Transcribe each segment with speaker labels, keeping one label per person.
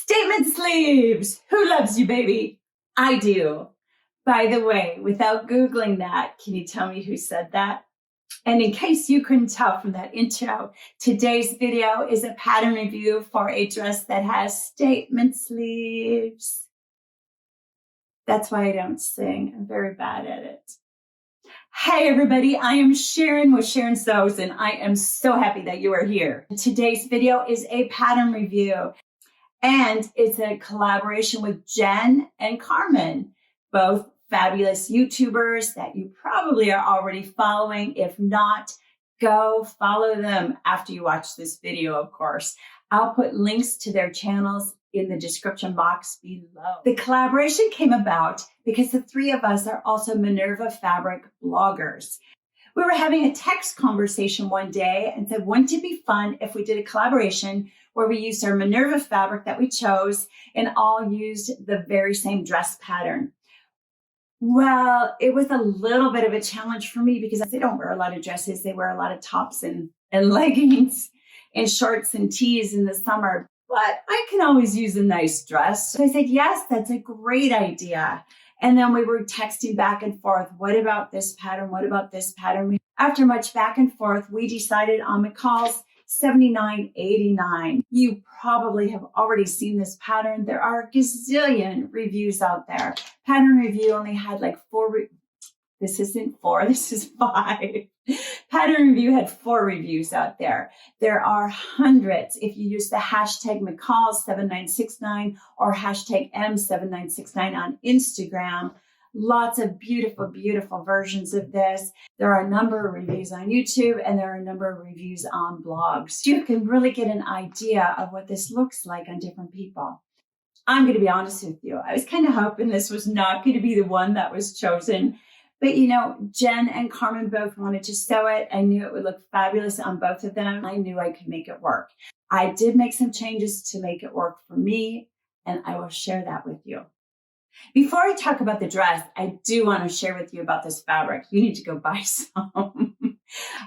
Speaker 1: Statement sleeves. Who loves you, baby? I do. By the way, without Googling that, can you tell me who said that? And in case you couldn't tell from that intro, today's video is a pattern review for a dress that has statement sleeves. That's why I don't sing. I'm very bad at it. Hey everybody, I am Sharon with Sharon Sews, and I am so happy that you are here. Today's video is a pattern review, and it's a collaboration with Jen and Carmen, both fabulous YouTubers that you probably are already following. If not, go follow them after you watch this video, of course. I'll put links to their channels in the description box below. The collaboration came about because the three of us are also Minerva fabric bloggers. We were having a text conversation one day and said, wouldn't it be fun if we did a collaboration where we used our Minerva fabric that we chose and all used the very same dress pattern? Well, it was a little bit of a challenge for me because they don't wear a lot of dresses. They wear a lot of tops and leggings and shorts and tees in the summer. But I can always use a nice dress. So I said, yes, that's a great idea. And then we were texting back and forth. What about this pattern? What about this pattern? After much back and forth, we decided on McCall's 79.89. You probably have already seen this pattern. There are a gazillion reviews out there. Pattern Review only had like this isn't 4, this is 5. Pattern Review had 4 reviews out there. There are hundreds if you use the hashtag McCall's 7969 or hashtag M7969 on Instagram. Lots of beautiful, beautiful versions of this. There are a number of reviews on YouTube and there are a number of reviews on blogs. You can really get an idea of what this looks like on different people. I'm going to be honest with you. I was kind of hoping this was not going to be the one that was chosen. But you know, Jen and Carmen both wanted to sew it. I knew it would look fabulous on both of them. I knew I could make it work. I did make some changes to make it work for me, and I will share that with you. Before I talk about the dress, I do want to share with you about this fabric. You need to go buy some.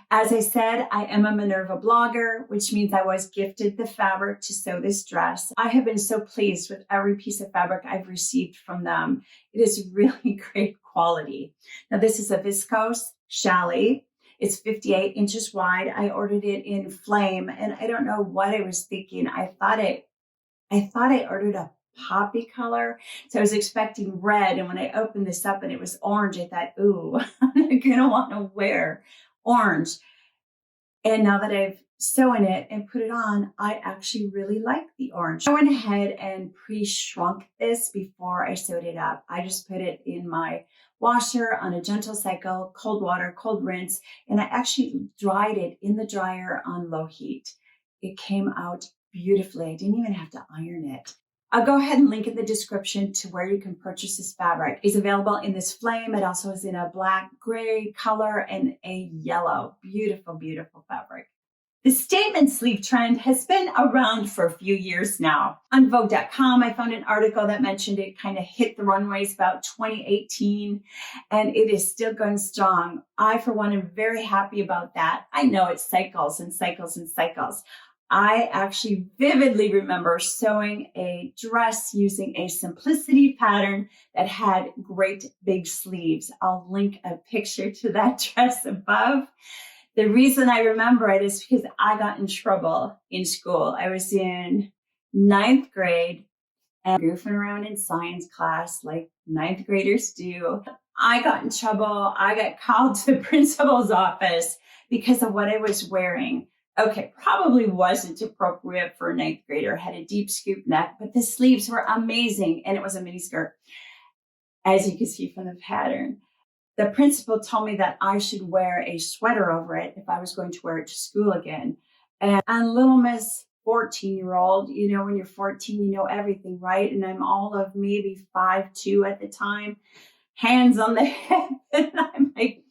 Speaker 1: As I said, I am a Minerva blogger, which means I was gifted the fabric to sew this dress. I have been so pleased with every piece of fabric I've received from them. It is really great quality. Now this is a viscose challis. It's 58 inches wide. I ordered it in flame, and I don't know what I was thinking. I thought I ordered a poppy color. So I was expecting red. And when I opened this up and it was orange, I thought, ooh, I'm not going to want to wear orange. And now that I've sewn it and put it on, I actually really like the orange. I went ahead and pre-shrunk this before I sewed it up. I just put it in my washer on a gentle cycle, cold water, cold rinse, and I actually dried it in the dryer on low heat. It came out beautifully. I didn't even have to iron it. I'll go ahead and link in the description to where you can purchase this fabric. It's available in this flame. It also is in a black, gray color and a yellow. Beautiful, beautiful fabric. The statement sleeve trend has been around for a few years now. On Vogue.com, I found an article that mentioned it kind of hit the runways about 2018, and it is still going strong. I, for one, am very happy about that. I know it cycles and cycles and cycles. I actually vividly remember sewing a dress using a simplicity pattern that had great big sleeves. I'll link a picture to that dress above. The reason I remember it is because I got in trouble in school. I was in 9th grade and goofing around in science class like 9th graders do. I got in trouble. I got called to the principal's office because of what I was wearing. Okay, probably wasn't appropriate for a 9th grader. Had a deep scoop neck, but the sleeves were amazing, and it was a mini skirt, as you can see from the pattern. The principal told me that I should wear a sweater over it if I was going to wear it to school again. And little Miss 14-year-old, you know, when you're 14, you know everything, right? And I'm all of maybe 5'2" at the time, hands on the head, and I'm like,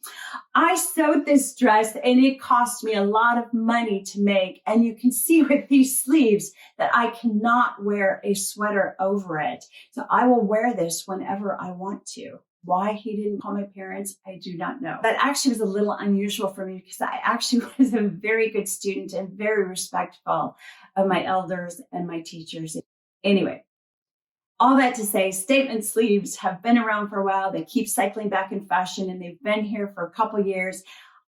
Speaker 1: I sewed this dress and it cost me a lot of money to make. And you can see with these sleeves that I cannot wear a sweater over it. So I will wear this whenever I want to. Why he didn't call my parents, I do not know. That actually was a little unusual for me because I actually was a very good student and very respectful of my elders and my teachers. Anyway, all that to say, statement sleeves have been around for a while. They keep cycling back in fashion, and they've been here for a couple years.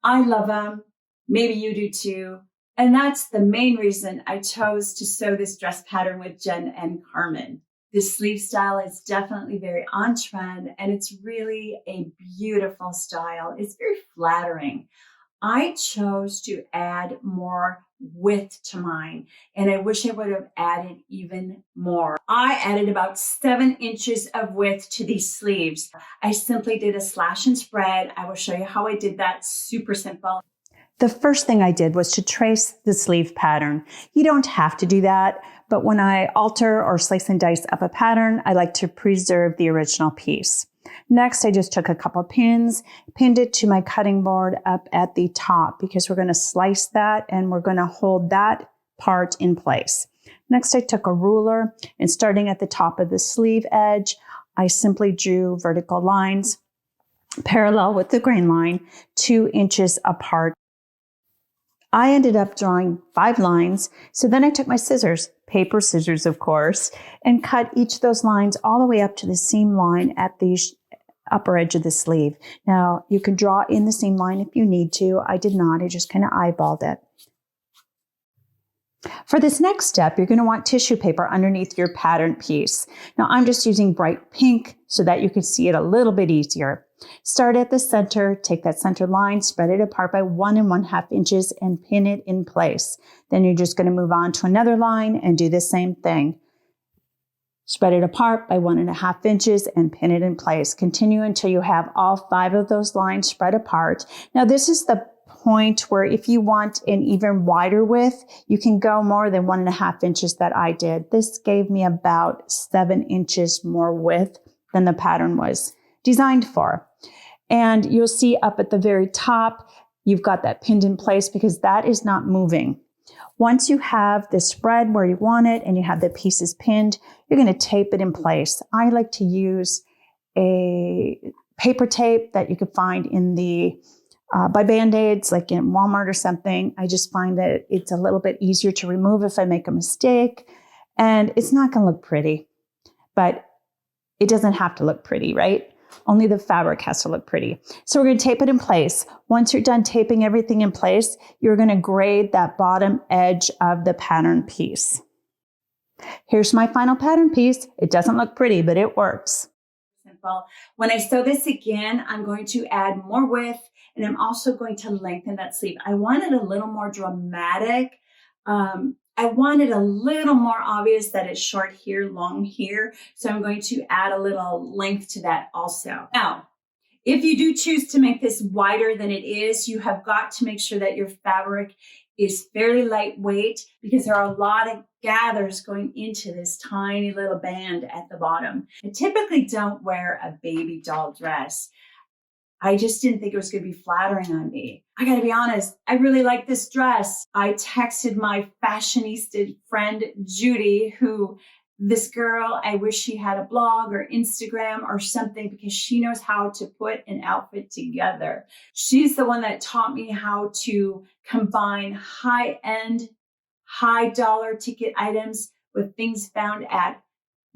Speaker 1: I love them. Maybe you do too. And that's the main reason I chose to sew this dress pattern with Jen and Carmen. This sleeve style is definitely very on trend, and it's really a beautiful style. It's very flattering. I chose to add more width to mine, and I wish I would have added even more. I added about 7 inches of width to these sleeves. I simply did a slash and spread. I will show you how I did that. Super simple.
Speaker 2: The first thing I did was to trace the sleeve pattern. You don't have to do that, but when I alter or slice and dice up a pattern, I like to preserve the original piece. Next, I just took a couple pins, pinned it to my cutting board up at the top because we're going to slice that and we're going to hold that part in place. Next, I took a ruler and starting at the top of the sleeve edge, I simply drew vertical lines parallel with the grain line, 2 inches apart. I ended up drawing 5 lines. So then I took my scissors, paper scissors, of course, and cut each of those lines all the way up to the seam line at the upper edge of the sleeve. Now you can draw in the seam line if you need to. I did not. I just kind of eyeballed it. For this next step, you're going to want tissue paper underneath your pattern piece. Now I'm just using bright pink so that you can see it a little bit easier. Start at the center, take that center line, spread it apart by 1 1/2 inches and pin it in place. Then you're just going to move on to another line and do the same thing. Spread it apart by 1 1/2 inches and pin it in place. Continue until you have all 5 of those lines spread apart. Now this is the point where if you want an even wider width, you can go more than 1 1/2 inches that I did. This gave me about 7 inches more width than the pattern was designed for. And you'll see up at the very top, you've got that pinned in place because that is not moving. Once you have the spread where you want it and you have the pieces pinned, you're going to tape it in place. I like to use a paper tape that you could find in the by Band-Aids, like in Walmart or something. I just find that it's a little bit easier to remove if I make a mistake, and it's not going to look pretty, but it doesn't have to look pretty, right? Only the fabric has to look pretty. So we're going to tape it in place. Once you're done taping everything in place, you're going to grade that bottom edge of the pattern piece. Here's my final pattern piece. It doesn't look pretty, but it works.
Speaker 1: Simple. When I sew this again, I'm going to add more width, and I'm also going to lengthen that sleeve. I want it a little more dramatic. I want it a little more obvious that it's short here, long here. So I'm going to add a little length to that also. Now, if you do choose to make this wider than it is, you have got to make sure that your fabric is fairly lightweight because there are a lot of gathers going into this tiny little band at the bottom. I typically don't wear a baby doll dress. I just didn't think it was going to be flattering on me. I got to be honest, I really like this dress. I texted my fashionista friend, Judy, this girl, I wish she had a blog or Instagram or something because she knows how to put an outfit together. She's the one that taught me how to combine high-end, high-dollar ticket items with things found at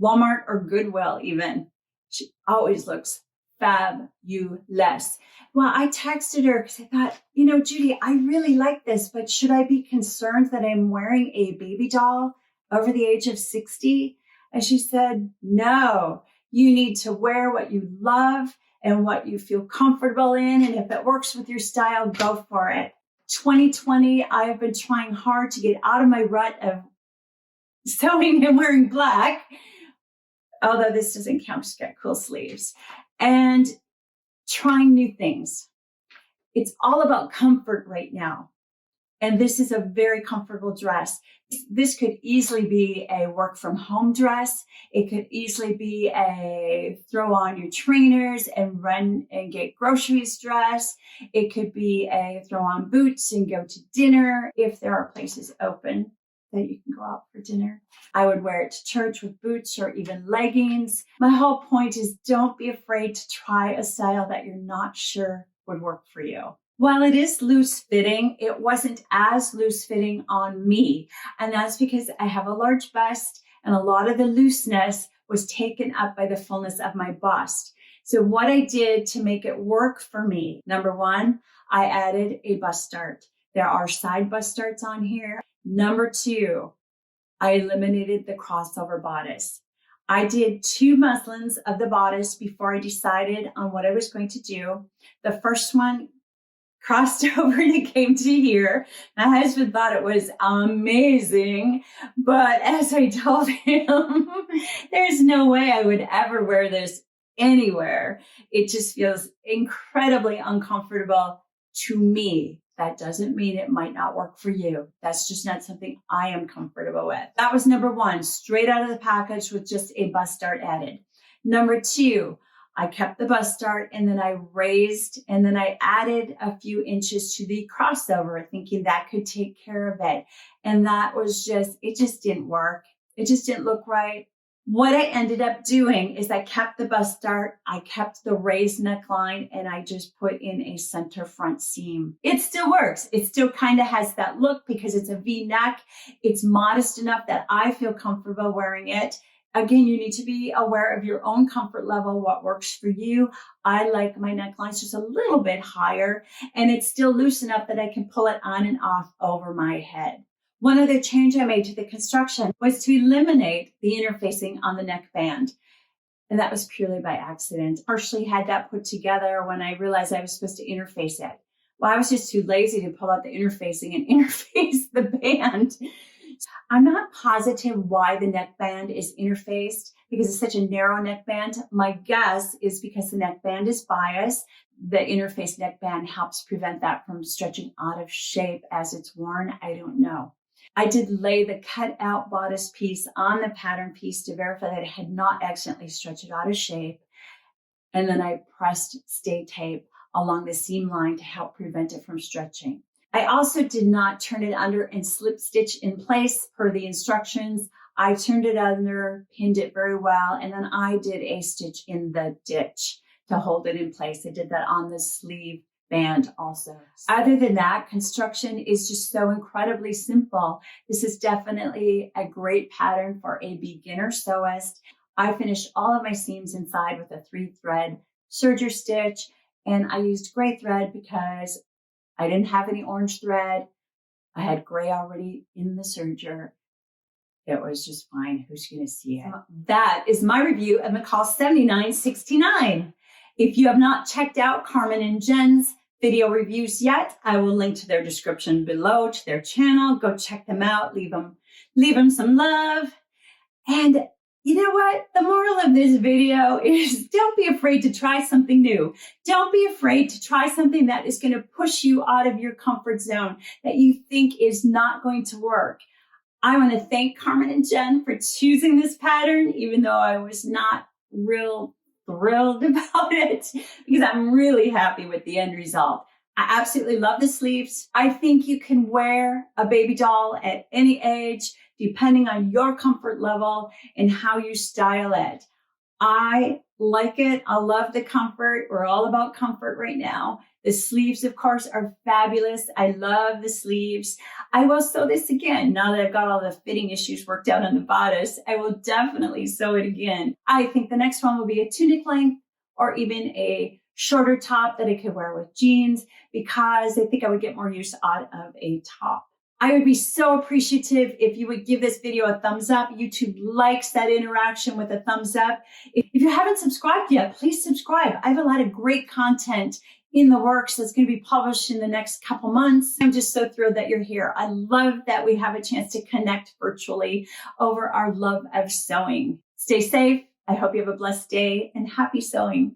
Speaker 1: Walmart or Goodwill even. She always looks fabulous. Well, I texted her because I thought, Judy, I really like this, but should I be concerned that I'm wearing a baby doll over the age of 60? And she said, no, you need to wear what you love and what you feel comfortable in. And if it works with your style, go for it. 2020, I have been trying hard to get out of my rut of sewing and wearing black, although this doesn't count, just got cool sleeves, and trying new things. It's all about comfort right now. And this is a very comfortable dress. This could easily be a work from home dress. It could easily be a throw on your trainers and run and get groceries dress. It could be a throw on boots and go to dinner if there are places open that you can go out for dinner. I would wear it to church with boots or even leggings. My whole point is don't be afraid to try a style that you're not sure would work for you. While it is loose fitting, it wasn't as loose fitting on me. And that's because I have a large bust and a lot of the looseness was taken up by the fullness of my bust. So what I did to make it work for me, number one, I added a bust dart. There are side bust darts on here. Number two, I eliminated the crossover bodice. I did 2 muslins of the bodice before I decided on what I was going to do. The first one crossed over and it came to here. My husband thought it was amazing, but as I told him, there's no way I would ever wear this anywhere. It just feels incredibly uncomfortable to me. That doesn't mean it might not work for you. That's just not something I am comfortable with. That was number one, straight out of the package with just a bust dart added. Number two, I kept the bust dart and then I raised and then I added a few inches to the crossover, thinking that could take care of it. And that was it just didn't work. It just didn't look right. What I ended up doing is I kept the bust dart, I kept the raised neckline, and I just put in a center front seam. It still works. It still kind of has that look because it's a V-neck. It's modest enough that I feel comfortable wearing it. Again, you need to be aware of your own comfort level, what works for you. I like my necklines just a little bit higher, and it's still loose enough that I can pull it on and off over my head. One other change I made to the construction was to eliminate the interfacing on the neckband. And that was purely by accident. Partially had that put together when I realized I was supposed to interface it. Well, I was just too lazy to pull out the interfacing and interface the band. I'm not positive why the neckband is interfaced because it's such a narrow neckband. My guess is because the neckband is biased. The interface neckband helps prevent that from stretching out of shape as it's worn. I don't know. I did lay the cut out bodice piece on the pattern piece to verify that it had not accidentally stretched it out of shape. And then I pressed stay tape along the seam line to help prevent it from stretching. I also did not turn it under and slip stitch in place per the instructions. I turned it under, pinned it very well, and then I did a stitch in the ditch to hold it in place. I did that on the sleeve band also. Other than that, construction is just so incredibly simple. This is definitely a great pattern for a beginner sewist. I finished all of my seams inside with a 3-thread serger stitch, and I used gray thread because I didn't have any orange thread. I had gray already in the serger. It was just fine. Who's going to see it? That is my review of McCall's 7969. If you have not checked out Carmen and Jen's video reviews yet, I will link to their description below to their channel. Go check them out. Leave them some love. And you know what? The moral of this video is don't be afraid to try something new. Don't be afraid to try something that is going to push you out of your comfort zone that you think is not going to work. I want to thank Carmen and Jen for choosing this pattern, even though I was not real thrilled about it because I'm really happy with the end result. I absolutely love the sleeves. I think you can wear a baby doll at any age, depending on your comfort level and how you style it. I like it. I love the comfort. We're all about comfort right now. The sleeves, of course, are fabulous. I love the sleeves. I will sew this again. Now that I've got all the fitting issues worked out on the bodice, I will definitely sew it again. I think the next one will be a tunic length or even a shorter top that I could wear with jeans because I think I would get more use out of a top. I would be so appreciative if you would give this video a thumbs up. YouTube likes that interaction with a thumbs up. If you haven't subscribed yet, please subscribe. I have a lot of great content in the works that's going to be published in the next couple months. I'm just so thrilled that you're here. I love that we have a chance to connect virtually over our love of sewing. Stay safe. I hope you have a blessed day and happy sewing.